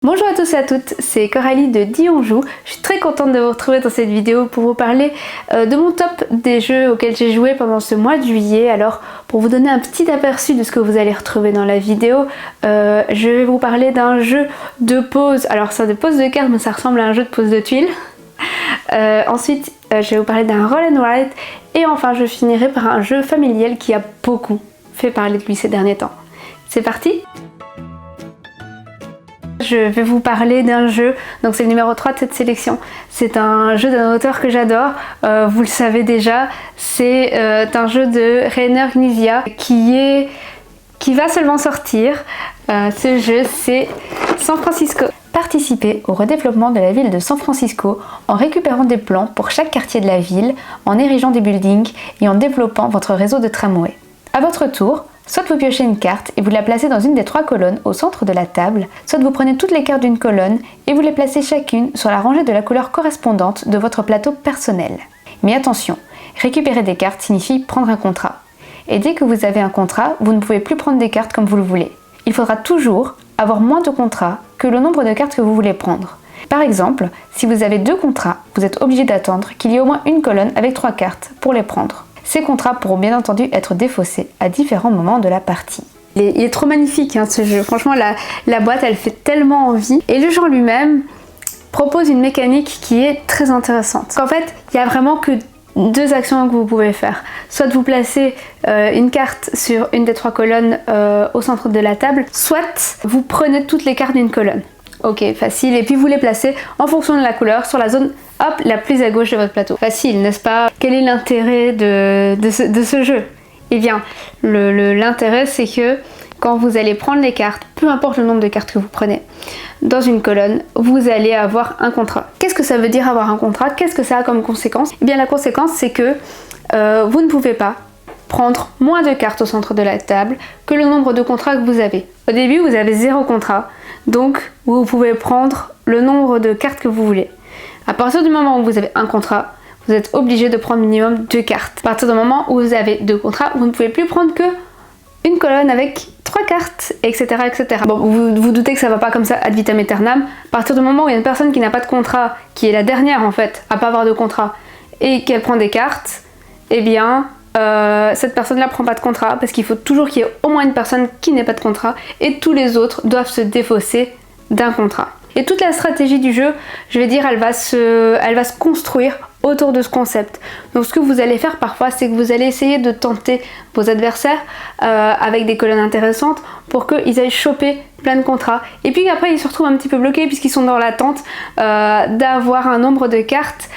Bonjour à tous et à toutes, c'est Coralie de Dionjou. Je suis très contente de vous retrouver dans cette vidéo pour vous parler de mon top des jeux auxquels j'ai joué pendant ce mois de juillet. Alors pour vous donner un petit aperçu de ce que vous allez retrouver dans la vidéo, je vais vous parler d'un jeu de pose. Alors c'est de pose de cartes mais ça ressemble à un jeu de pose de tuiles. Ensuite je vais vous parler d'un roll and write et enfin je finirai par un jeu familial qui a beaucoup fait parler de lui ces derniers temps. C'est parti! Je vais vous parler d'un jeu, donc c'est le numéro 3 de cette sélection. C'est un jeu d'un auteur que j'adore, vous le savez déjà, c'est un jeu de Reiner Knizia qui va seulement sortir. Ce jeu c'est San Francisco. Participez au redéveloppement de la ville de San Francisco en récupérant des plans pour chaque quartier de la ville, en érigeant des buildings et en développant votre réseau de tramway. À votre tour, soit vous piochez une carte et vous la placez dans une des 3 colonnes au centre de la table, soit vous prenez toutes les cartes d'une colonne et vous les placez chacune sur la rangée de la couleur correspondante de votre plateau personnel. Mais attention, récupérer des cartes signifie prendre un contrat. Et dès que vous avez un contrat, vous ne pouvez plus prendre des cartes comme vous le voulez. Il faudra toujours avoir moins de contrats que le nombre de cartes que vous voulez prendre. Par exemple, si vous avez 2 contrats, vous êtes obligé d'attendre qu'il y ait au moins une colonne avec 3 cartes pour les prendre. Ces contrats pourront bien entendu être défaussés à différents moments de la partie. Il est trop magnifique ce jeu, franchement la boîte elle fait tellement envie et le jeu lui-même propose une mécanique qui est très intéressante. En fait, il n'y a vraiment que 2 actions que vous pouvez faire. Soit vous placez une carte sur une des 3 colonnes au centre de la table, soit vous prenez toutes les cartes d'une colonne. Ok, facile, et puis vous les placez en fonction de la couleur sur la zone la plus à gauche de votre plateau. Facile, n'est-ce pas? Quel est l'intérêt de ce jeu? Eh bien, l'intérêt c'est que quand vous allez prendre les cartes, peu importe le nombre de cartes que vous prenez, dans une colonne, vous allez avoir un contrat. Qu'est-ce que ça veut dire avoir un contrat? Qu'est-ce que ça a comme conséquence? Eh bien, la conséquence c'est que vous ne pouvez pas prendre moins de cartes au centre de la table que le nombre de contrats que vous avez. Au début, vous avez 0 contrat, donc vous pouvez prendre le nombre de cartes que vous voulez. À partir du moment où vous avez un contrat, vous êtes obligé de prendre minimum 2 cartes. À partir du moment où vous avez 2 contrats, vous ne pouvez plus prendre que une colonne avec 3 cartes, etc. etc. Bon, vous doutez que ça va pas comme ça ad vitam aeternam. À partir du moment où il y a une personne qui n'a pas de contrat, qui est la dernière en fait, à pas avoir de contrat, et qu'elle prend des cartes, eh bien cette personne-là prend pas de contrat parce qu'il faut toujours qu'il y ait au moins une personne qui n'ait pas de contrat et tous les autres doivent se défausser d'un contrat. Et toute la stratégie du jeu, je vais dire, elle va se construire autour de ce concept. Donc ce que vous allez faire parfois, c'est que vous allez essayer de tenter vos adversaires avec des colonnes intéressantes pour qu'ils aillent choper plein de contrats. Et puis après, ils se retrouvent un petit peu bloqués puisqu'ils sont dans l'attente d'avoir un nombre de cartes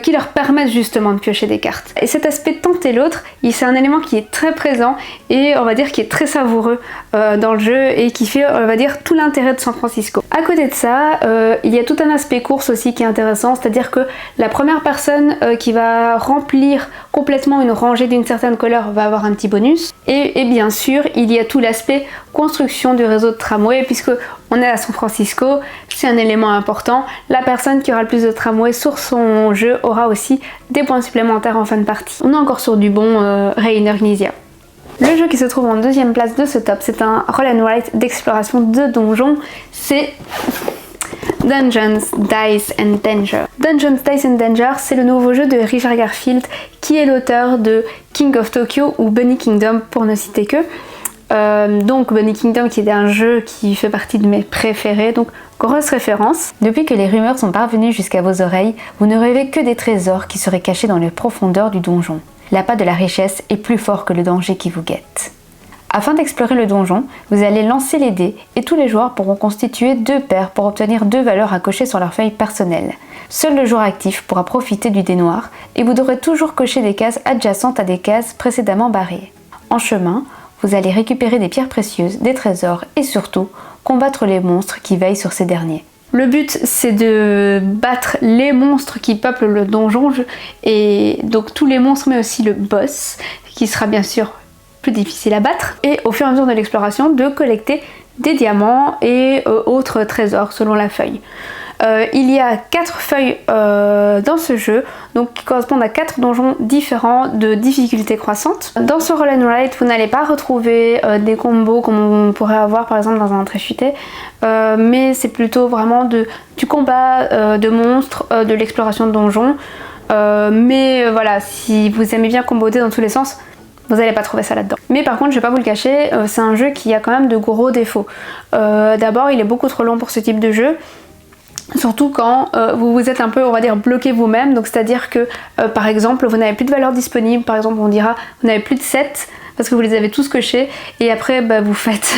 qui leur permettent justement de piocher des cartes. Et cet aspect de tenter l'autre, c'est un élément qui est très présent et on va dire qui est très savoureux dans le jeu et qui fait, on va dire, tout l'intérêt de San Francisco. À côté de ça, il y a tout un aspect course aussi qui est intéressant, c'est-à-dire que la première personne qui va remplir complètement une rangée d'une certaine couleur va avoir un petit bonus. Et bien sûr, il y a tout l'aspect construction du réseau de tramway, puisque on est à San Francisco, c'est un élément important. La personne qui aura le plus de tramway sur son jeu aura aussi des points supplémentaires en fin de partie. On est encore sur du bon Reiner Knizia. Le jeu qui se trouve en 2e place de ce top, c'est un roll and write d'exploration de donjons, c'est Dungeons, Dice and Danger. Dungeons, Dice and Danger, c'est le nouveau jeu de Richard Garfield qui est l'auteur de King of Tokyo ou Bunny Kingdom pour ne citer que. Donc Bunny Kingdom qui est un jeu qui fait partie de mes préférés, donc grosse référence. Depuis que les rumeurs sont parvenues jusqu'à vos oreilles, vous ne rêvez que des trésors qui seraient cachés dans les profondeurs du donjon. L'appât de la richesse est plus fort que le danger qui vous guette. Afin d'explorer le donjon, vous allez lancer les dés et tous les joueurs pourront constituer 2 paires pour obtenir 2 valeurs à cocher sur leur feuille personnelle. Seul le joueur actif pourra profiter du dé noir et vous devrez toujours cocher des cases adjacentes à des cases précédemment barrées. En chemin, vous allez récupérer des pierres précieuses, des trésors et surtout combattre les monstres qui veillent sur ces derniers. Le but c'est de battre les monstres qui peuplent le donjon et donc tous les monstres mais aussi le boss qui sera bien sûr plus difficile à battre et au fur et à mesure de l'exploration de collecter des diamants et autres trésors selon la feuille. Il y a 4 feuilles dans ce jeu, donc qui correspondent à 4 donjons différents de difficulté croissante. Dans ce roll and write, vous n'allez pas retrouver des combos comme on pourrait avoir par exemple dans un très futé, mais c'est plutôt vraiment du combat de monstres, de l'exploration de donjons. Mais voilà, si vous aimez bien comboter dans tous les sens, vous n'allez pas trouver ça là-dedans. Mais par contre, je vais pas vous le cacher, c'est un jeu qui a quand même de gros défauts. D'abord, il est beaucoup trop long pour ce type de jeu. Surtout quand vous vous êtes un peu, on va dire, bloqué vous-même. Donc c'est-à-dire que, par exemple, vous n'avez plus de valeur disponible. Par exemple, on dira, vous n'avez plus de 7 parce que vous les avez tous cochés. Et après, vous faites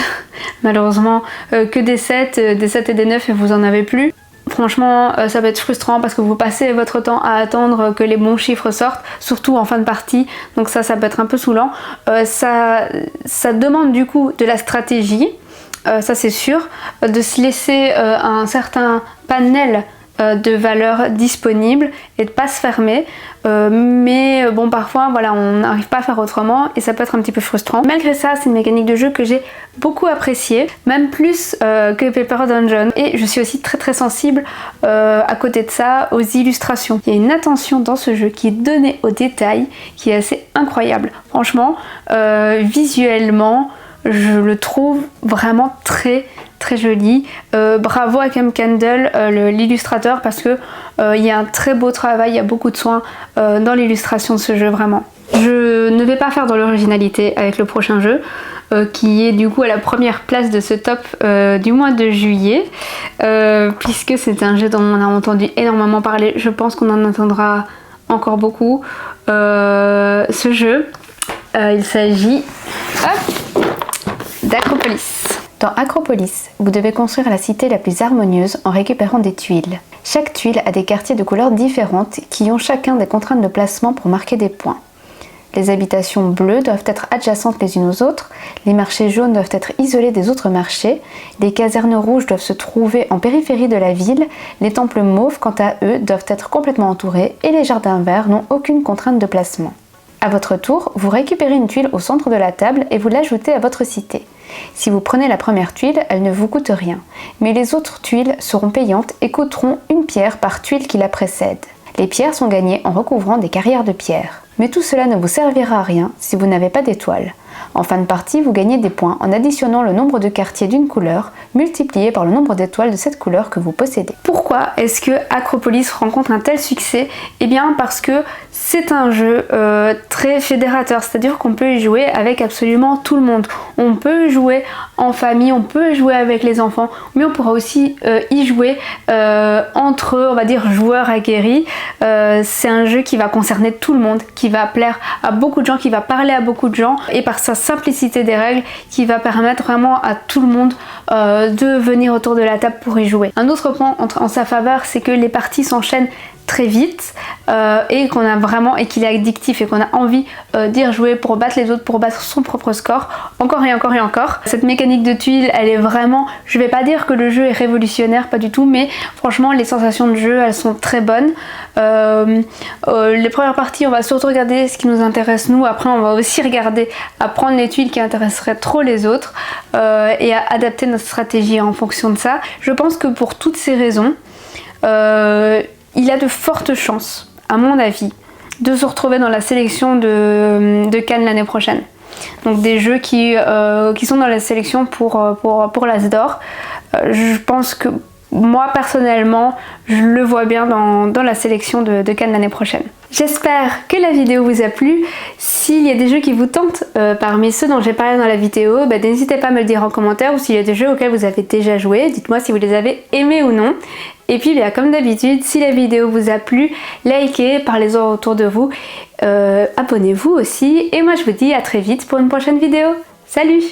malheureusement que des 7 et des 9 et vous en avez plus. Franchement, ça peut être frustrant parce que vous passez votre temps à attendre que les bons chiffres sortent, surtout en fin de partie, donc ça peut être un peu saoulant. Ça demande du coup de la stratégie, ça c'est sûr, de se laisser un certain panel de valeurs disponibles et de pas se fermer, mais bon, parfois voilà, on n'arrive pas à faire autrement et ça peut être un petit peu frustrant. Malgré ça, c'est une mécanique de jeu que j'ai beaucoup appréciée, même plus que Paper Dungeon, et je suis aussi très sensible à côté de ça aux illustrations. Il y a une attention dans ce jeu qui est donnée aux détails qui est assez incroyable. Franchement, visuellement, je le trouve vraiment très joli. Bravo à Kem Candle, l'illustrateur, parce que il y a un très beau travail, il y a beaucoup de soins dans l'illustration de ce jeu, vraiment. Je ne vais pas faire dans l'originalité avec le prochain jeu, qui est du coup à la première place de ce top du mois de juillet, puisque c'est un jeu dont on a entendu énormément parler. Je pense qu'on en entendra encore beaucoup. Ce jeu, il s'agit d'Acropolis. Dans Acropolis, vous devez construire la cité la plus harmonieuse en récupérant des tuiles. Chaque tuile a des quartiers de couleurs différentes qui ont chacun des contraintes de placement pour marquer des points. Les habitations bleues doivent être adjacentes les unes aux autres, les marchés jaunes doivent être isolés des autres marchés, les casernes rouges doivent se trouver en périphérie de la ville, les temples mauves quant à eux doivent être complètement entourés et les jardins verts n'ont aucune contrainte de placement. À votre tour, vous récupérez une tuile au centre de la table et vous l'ajoutez à votre cité. Si vous prenez la première tuile, elle ne vous coûte rien, mais les autres tuiles seront payantes et coûteront une pierre par tuile qui la précède. Les pierres sont gagnées en recouvrant des carrières de pierre. Mais tout cela ne vous servira à rien si vous n'avez pas d'étoiles. En fin de partie, vous gagnez des points en additionnant le nombre de quartiers d'une couleur multiplié par le nombre d'étoiles de cette couleur que vous possédez. Pourquoi est-ce que Acropolis rencontre un tel succès? Eh bien parce que c'est un jeu très fédérateur, c'est-à-dire qu'on peut y jouer avec absolument tout le monde. On peut jouer en famille, on peut jouer avec les enfants, mais on pourra aussi y jouer entre, on va dire, joueurs aguerris. C'est un jeu qui va concerner tout le monde, qui va plaire à beaucoup de gens, qui va parler à beaucoup de gens, et par sa simplicité des règles, qui va permettre vraiment à tout le monde de venir autour de la table pour y jouer. Un autre point en sa faveur, c'est que les parties s'enchaînent très vite et qu'on a vraiment, et qu'il est addictif et qu'on a envie d'y rejouer pour battre les autres, pour battre son propre score encore et encore et encore. Cette mécanique de tuiles, elle est vraiment, je vais pas dire que le jeu est révolutionnaire, pas du tout, mais franchement les sensations de jeu, elles sont très bonnes. Les premières parties, on va surtout regarder ce qui nous intéresse nous, après on va aussi regarder à prendre les tuiles qui intéresseraient trop les autres et à adapter notre stratégie en fonction de ça. Je pense que pour toutes ces raisons, il a de fortes chances, à mon avis, de se retrouver dans la sélection de Cannes l'année prochaine. Donc des jeux qui sont dans la sélection pour l'As d'Or. Je pense que moi personnellement, je le vois bien dans la sélection de Cannes l'année prochaine. J'espère que la vidéo vous a plu. S'il y a des jeux qui vous tentent parmi ceux dont j'ai parlé dans la vidéo, n'hésitez pas à me le dire en commentaire, ou s'il y a des jeux auxquels vous avez déjà joué, dites-moi si vous les avez aimés ou non. Et puis comme d'habitude, si la vidéo vous a plu, likez, parlez-en autour de vous, abonnez-vous aussi, et moi je vous dis à très vite pour une prochaine vidéo. Salut!